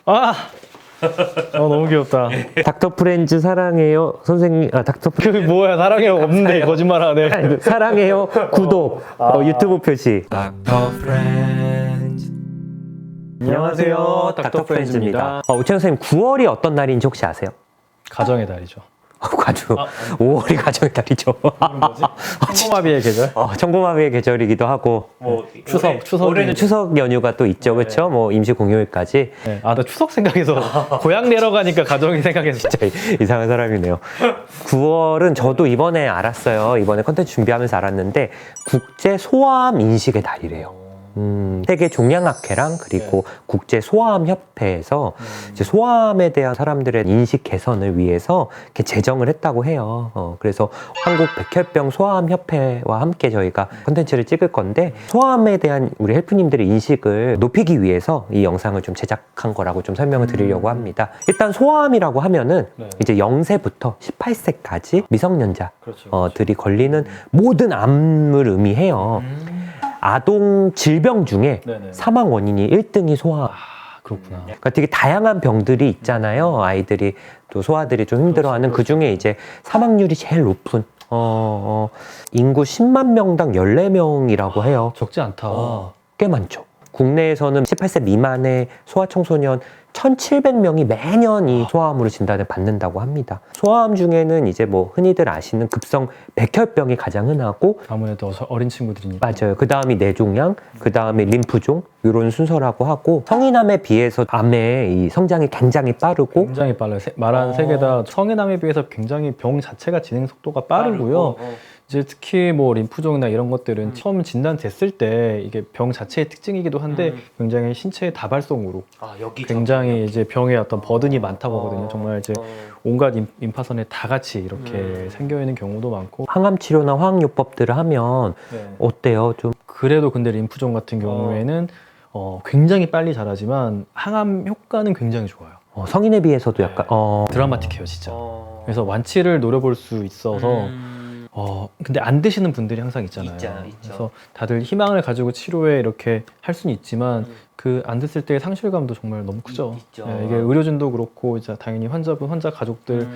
아! 너무 귀엽다. 닥터 프렌즈 사랑해요 선생님. 그 뭐야, 사랑해요 없는데 거짓말하네. 사랑해요 구독 유튜브 표시. 안녕하세요, 닥터 프렌즈입니다. 우창 선생님, 9월이 어떤 날인지 혹시 아세요? 가정의 달이죠. 가족. 5월이 가정의 달이죠. 청고마비의 계절? 청고마비의 계절이기도 하고, 올해는 추석 연휴가 또 있죠, 그렇죠? 뭐 임시 공휴일까지. 네. 나 추석 생각해서 고향 내려가니까 가정이 생각해서 진짜 이상한 사람이네요. 9월은 저도 이번에 알았어요. 이번에 컨텐츠 준비하면서 알았는데 국제 소아암 인식의 달이래요. 세계 종양학회랑 그리고 국제 소아암 협회에서 이제 소아암에 대한 사람들의 인식 개선을 위해서 이렇게 제정을 했다고 해요. 그래서 한국 백혈병 소아암 협회와 함께 저희가 콘텐츠를 찍을 건데, 소아암에 대한 우리 헬프님들의 인식을 높이기 위해서 이 영상을 좀 제작한 거라고 좀 설명을 드리려고 합니다. 일단 소아암이라고 하면은 이제 0세부터 18세까지 미성년자들이 걸리는 모든 암을 의미해요. 아동 질병 중에 사망 원인이 1등이 소아암. 그렇구나. 그러니까 되게 다양한 병들이 있잖아요. 아이들이 또 소아들이 좀 힘들어하는. 그 중에 이제 사망률이 제일 높은 인구 10만 명당 14명이라고 해요. 적지 않다. 꽤 많죠. 국내에서는 18세 미만의 소아청소년 1,700명이 매년 이 소아암으로 진단을 받는다고 합니다. 소아암 중에는 이제 뭐 흔히들 아시는 급성 백혈병이 가장 흔하고, 아무래도 어린 친구들이니까. 맞아요. 그 다음이 뇌종양, 그 다음에 림프종, 이런 순서라고 하고, 성인암에 비해서 암의 이 성장이 굉장히 빠르고, 굉장히 빨라요. 말한 세 개 다 성인암에 비해서 굉장히 병 자체가 진행 속도가 빠르고요. 이제 특히 뭐 림프종이나 이런 것들은 처음 진단됐을 때 이게 병 자체의 특징이기도 한데 굉장히 신체의 다발성으로 굉장히 이제 병의 어떤 버든이 많다고 하거든요. 정말 이제 온갖 임파선에 다 같이 이렇게 생겨 있는 경우도 많고. 항암 치료나 화학요법들을 하면 어때요? 좀 그래도 근데 림프종 같은 경우에는 굉장히 빨리 자라지만 항암 효과는 굉장히 좋아요. 성인에 비해서도 약간 드라마틱해요, 진짜. 그래서 완치를 노려볼 수 있어서 근데 안 되시는 분들이 항상 있잖아요. 그래서 다들 희망을 가지고 치료에 이렇게 할 수는 있지만 그 안 됐을 때의 상실감도 정말 너무 크죠. 이게 의료진도 그렇고 이제 당연히 환자분, 환자 가족들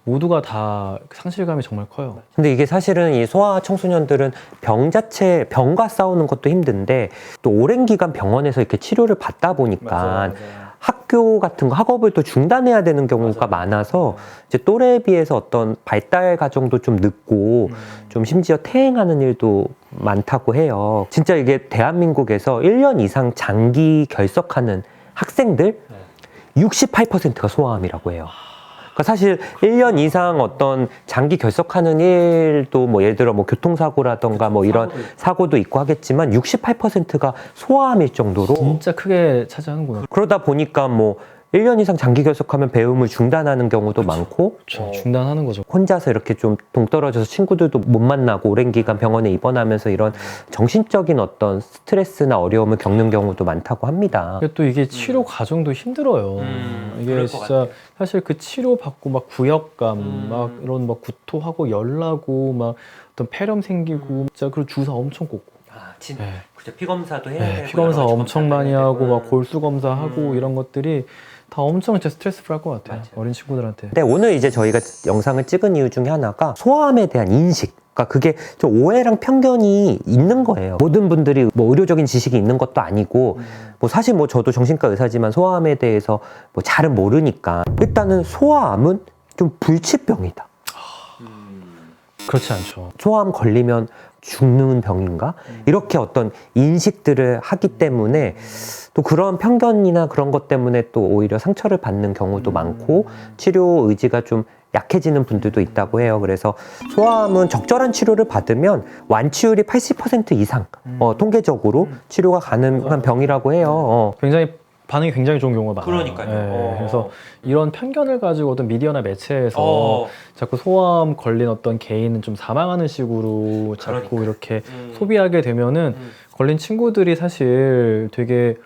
모두가 다 상실감이 정말 커요. 근데 이게 사실은 이 소아 청소년들은 병과 싸우는 것도 힘든데, 또 오랜 기간 병원에서 이렇게 치료를 받다 보니까 맞아요. 학교 같은 거, 학업을 또 중단해야 되는 경우가 많아서 이제 또래에 비해서 어떤 발달 과정도 좀 늦고 좀 심지어 퇴행하는 일도 많다고 해요. 진짜 이게 대한민국에서 1년 이상 장기 결석하는 학생들 68%가 소아암이라고 해요. 그러니까 사실 1년 이상 어떤 장기 결석하는 일도 뭐 예를 들어 뭐 교통사고라던가 뭐 이런 사고도 있고 하겠지만 68%가 소아암일 정도로 진짜 크게 차지하는구나. 그러다 보니까 뭐 1년 이상 장기 결석하면 배움을 중단하는 경우도 많고, 중단하는 거죠. 혼자서 이렇게 좀 동떨어져서 친구들도 못 만나고 오랜 기간 병원에 입원하면서 이런 정신적인 어떤 스트레스나 어려움을 겪는 경우도 많다고 합니다. 또 이게 치료 과정도 힘들어요. 이게 진짜 사실 그 치료 받고 막 구역감, 막 이런 막 구토하고 열나고 막 어떤 폐렴 생기고 진짜 그리고 주사 엄청 꽂고. 그죠. 피검사도 해야 되고, 피검사 엄청 많이 하고 막 골수 검사하고 이런 것들이 다 엄청 진짜 스트레스풀 할 것 같아요. 어린 친구들한테. 근데 오늘 이제 저희가 영상을 찍은 이유 중에 하나가 소아암에 대한 인식. 그러니까 그게 좀 오해랑 편견이 있는 거예요. 모든 분들이 뭐 의료적인 지식이 있는 것도 아니고, 뭐 사실 뭐 저도 정신과 의사지만 소아암에 대해서 뭐 잘은 모르니까, 일단은 소아암은 좀 불치병이다. 그렇지 않죠. 소아암 걸리면 죽는 병인가? 이렇게 어떤 인식들을 하기 때문에 또 그런 편견이나 그런 것 때문에 또 오히려 상처를 받는 경우도 많고, 치료 의지가 좀 약해지는 분들도 있다고 해요. 그래서 소아암은 적절한 치료를 받으면 완치율이 80% 이상 통계적으로 치료가 가능한 병이라고 해요. 반응이 굉장히 좋은 경우가 많아요. 그러니까요. 그래서 이런 편견을 가지고 어떤 미디어나 매체에서 자꾸 소아암 걸린 어떤 개인은 좀 사망하는 식으로 자꾸 이렇게 소비하게 되면은 걸린 친구들이 사실 되게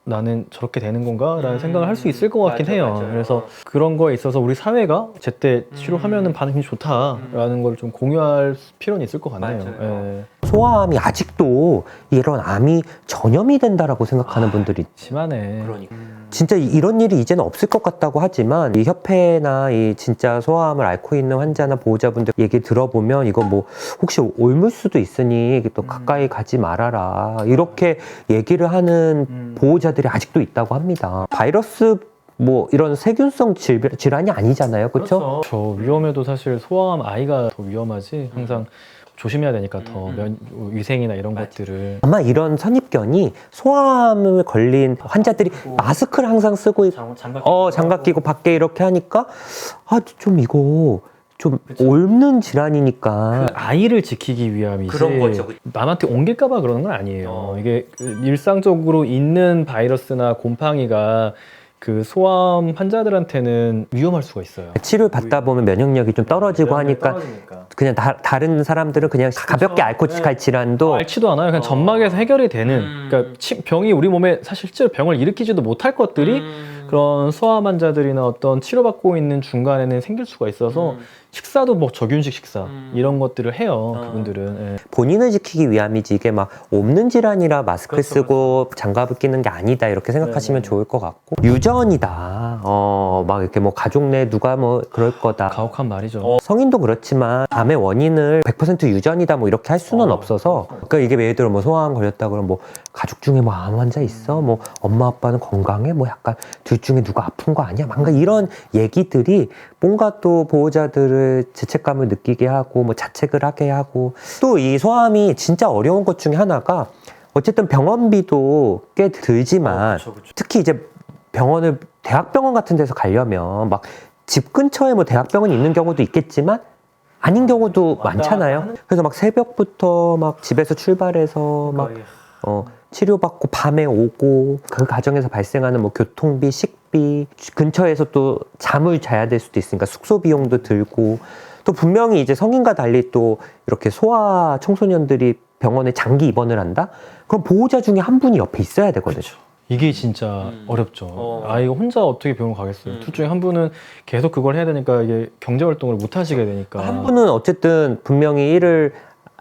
나는 저렇게 되는 건가? 라는 생각을 할 수 있을 것 같긴 해요. 맞아요. 그래서 그런 거에 있어서 우리 사회가 제때 치료하면은 반응이 좋다라는 걸 좀 공유할 필요는 있을 것 같네요. 소아암이 아직도 이런 암이 전염이 된다라고 생각하는 분들이 심하네. 그러니까. 진짜 이런 일이 이제는 없을 것 같다고 하지만 이 협회나 이 진짜 소아암을 앓고 있는 환자나 보호자분들 얘기 들어보면 이거 뭐 혹시 옮을 수도 있으니 또 가까이 가지 말아라 이렇게 얘기를 하는 보호자들이 아직도 있다고 합니다. 바이러스 뭐 이런 세균성 질환이 아니잖아요, 그렇죠? 저 위험해도 사실 소아암 아이가 더 위험하지. 항상 조심해야 되니까 더 위생이나 이런 것들을. 아마 이런 선입견이 소아암을 걸린 환자들이 마스크를 항상 쓰고 장갑 끼고 밖에 이렇게 하니까 아 좀 이거 좀 옮는 질환이니까 그 아이를 지키기 위함이지 그런 거죠. 남한테 옮길까봐 그러는 건 아니에요. 이게 일상적으로 있는 바이러스나 곰팡이가 그 소아암 환자들한테는 위험할 수가 있어요. 치료를 받다 보면 면역력이 좀 떨어지고 하니까 그냥 다른 사람들은 그냥 가볍게 앓고 갈 질환도 앓지도 않아요. 그냥 점막에서 해결이 되는. 그러니까 병이 우리 몸에 사실 실제로 병을 일으키지도 못할 것들이 그런 소아암 환자들이나 어떤 치료받고 있는 중간에는 생길 수가 있어서 식사도 뭐 저균식 식사 이런 것들을 해요. 그분들은. 예. 본인을 지키기 위함이지 이게 막 옮는 질환이라 마스크 쓰고 장갑을 끼는 게 아니다 이렇게 생각하시면 좋을 것 같고 유전이다. 막 이렇게 뭐 가족 내 누가 뭐 그럴 거다. 가혹한 말이죠. 성인도 그렇지만 암의 원인을 100% 유전이다 뭐 이렇게 할 수는 없어서 그러니까 이게 예를 들어 뭐 소아암 걸렸다 그러면 뭐 가족 중에 뭐 암 환자 있어? 뭐 엄마 아빠는 건강해? 뭐 약간 둘 중에 누가 아픈 거 아니야? 뭔가 이런 얘기들이 뭔가 또 보호자들을 죄책감을 느끼게 하고 뭐 자책을 하게 하고 또 이 소아암이 진짜 어려운 것 중에 하나가 어쨌든 병원비도 꽤 들지만 그쵸. 특히 이제 병원을 대학병원 같은 데서 가려면 막 집 근처에 뭐 대학병원이 있는 경우도 있겠지만 아닌 경우도 많잖아요. 그래서 막 새벽부터 막 집에서 출발해서 막 치료받고 밤에 오고 그 과정에서 발생하는 뭐 교통비, 식비, 근처에서 또 잠을 자야 될 수도 있으니까 숙소 비용도 들고 또 분명히 이제 성인과 달리 또 이렇게 소아 청소년들이 병원에 장기 입원을 한다? 그럼 보호자 중에 한 분이 옆에 있어야 되거든요. 그쵸. 이게 진짜 어렵죠. 아이가 혼자 어떻게 병원 가겠어요. 둘 중에 한 분은 계속 그걸 해야 되니까 이게 경제 활동을 못 하시게 되니까. 한 분은 어쨌든 분명히 일을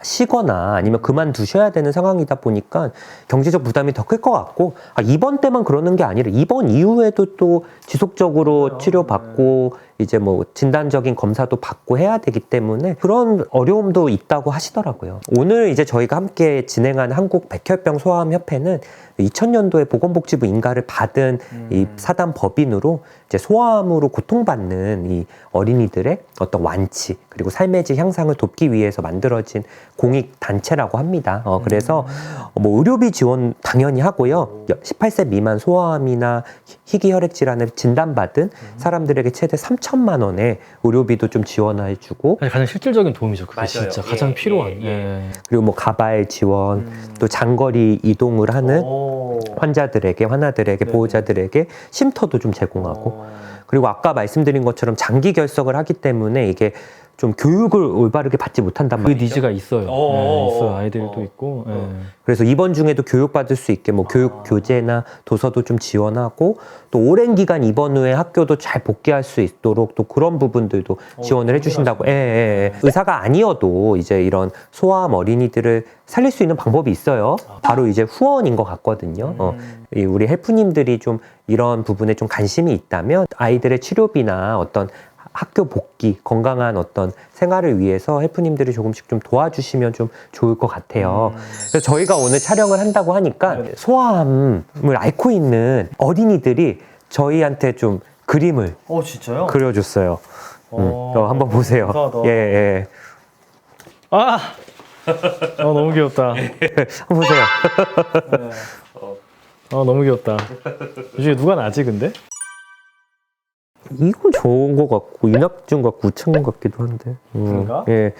쉬거나 아니면 그만두셔야 되는 상황이다 보니까 경제적 부담이 더 클 것 같고 입원 때만 그러는 게 아니라 입원 이후에도 또 지속적으로 치료받고 이제 뭐 진단적인 검사도 받고 해야 되기 때문에 그런 어려움도 있다고 하시더라고요. 오늘 이제 저희가 함께 진행한 한국 백혈병 소아암 협회는 2000년도에 보건복지부 인가를 받은 이 사단 법인으로 이제 소아암으로 고통받는 이 어린이들의 어떤 완치 그리고 삶의 질 향상을 돕기 위해서 만들어진 공익 단체라고 합니다. 그래서 뭐 의료비 지원 당연히 하고요. 18세 미만 소아암이나 희귀 혈액 질환을 진단받은 사람들에게 최대 3천만 원의 의료비도 좀 지원해주고 가장 실질적인 도움이죠. 그게 맞아요. 진짜 가장 필요한. 예. 그리고 뭐 가발 지원 또 장거리 이동을 하는 환자들에게 환아들에게 보호자들에게 쉼터도 좀 제공하고 그리고 아까 말씀드린 것처럼 장기 결석을 하기 때문에 이게 좀 교육을 올바르게 받지 못한단 그 말이죠. 니즈가 있어요. 있어요. 아이들도 있고. 예. 그래서 입원 중에도 교육받을 수 있게 뭐 교육 교재나 도서도 좀 지원하고 또 오랜 기간 입원 후에 학교도 잘 복귀할 수 있도록 또 그런 부분들도 지원을 해주신다고. 의사가 아니어도 이제 이런 소아암 어린이들을 살릴 수 있는 방법이 있어요. 바로 이제 후원인 것 같거든요. 이 우리 헬프님들이 좀 이런 부분에 좀 관심이 있다면 아이들의 치료비나 어떤 학교 복귀, 건강한 어떤 생활을 위해서 헬프님들이 조금씩 좀 도와주시면 좀 좋을 것 같아요. 그래서 저희가 오늘 촬영을 한다고 하니까 소아암을 앓고 있는 어린이들이 저희한테 좀 그림을 진짜요? 그려줬어요. 한번 보세요. 감사하다. 예. 아! 너무 귀엽다. 한번 보세요. 너무 귀엽다. 요즘에 누가 나지 근데? 이거 좋은 것 같고 이낙준 같고 우창훈 같기도 한데. 그런가? 예.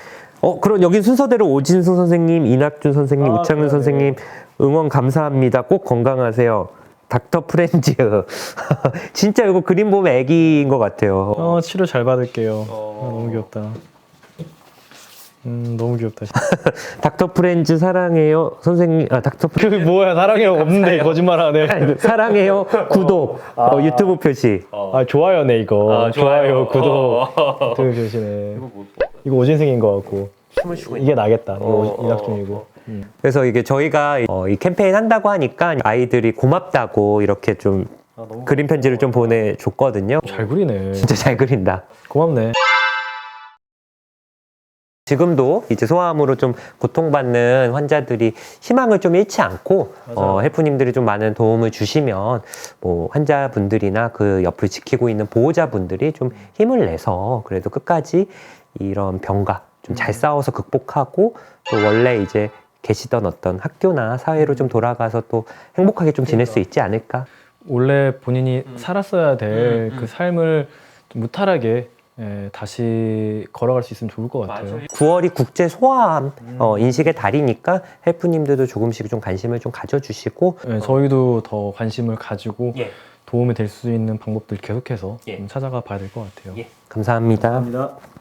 그럼 여기 순서대로 오진승 선생님, 이낙준 선생님, 우창훈 그러네. 선생님 응원 감사합니다. 꼭 건강하세요. 닥터 프렌즈. 진짜 이거 그림 보면 애기인 것 같아요. 치료 잘 받을게요. 너무 귀엽다. 너무 귀엽다. 닥터 프렌즈 사랑해요 선생님. 닥터 그 뭐야 사랑해요 없는데 거짓말하네. 사랑해요 구독 유튜브 표시. 좋아요네 이거. 좋아요 구독 유튜브 표시네. 이거 오진승인 것 같고. 이게 나겠다. 이거 이낙준이고. 그래서 이게 저희가 이 캠페인 한다고 하니까 아이들이 고맙다고 이렇게 좀 그림 편지를 좀 보내줬거든요. 잘 그리네. 진짜 잘 그린다. 고맙네. 지금도 이제 소아암으로 좀 고통받는 환자들이 희망을 좀 잃지 않고 헬프님들이 좀 많은 도움을 주시면 뭐 환자분들이나 그 옆을 지키고 있는 보호자분들이 좀 힘을 내서 그래도 끝까지 이런 병과 좀 잘 싸워서 극복하고 또 원래 이제 계시던 어떤 학교나 사회로 좀 돌아가서 또 행복하게 좀 지낼 수 있지 않을까. 원래 본인이 살았어야 될 그 삶을 좀 무탈하게 다시 걸어갈 수 있으면 좋을 것 같아요. 9월이 국제 소아암 인식의 달이니까 헬프님들도 조금씩 좀 관심을 좀 가져주시고 저희도 더 관심을 가지고 예. 도움이 될 수 있는 방법들 계속해서 예. 좀 찾아가 봐야 될 것 같아요. 감사합니다. 감사합니다.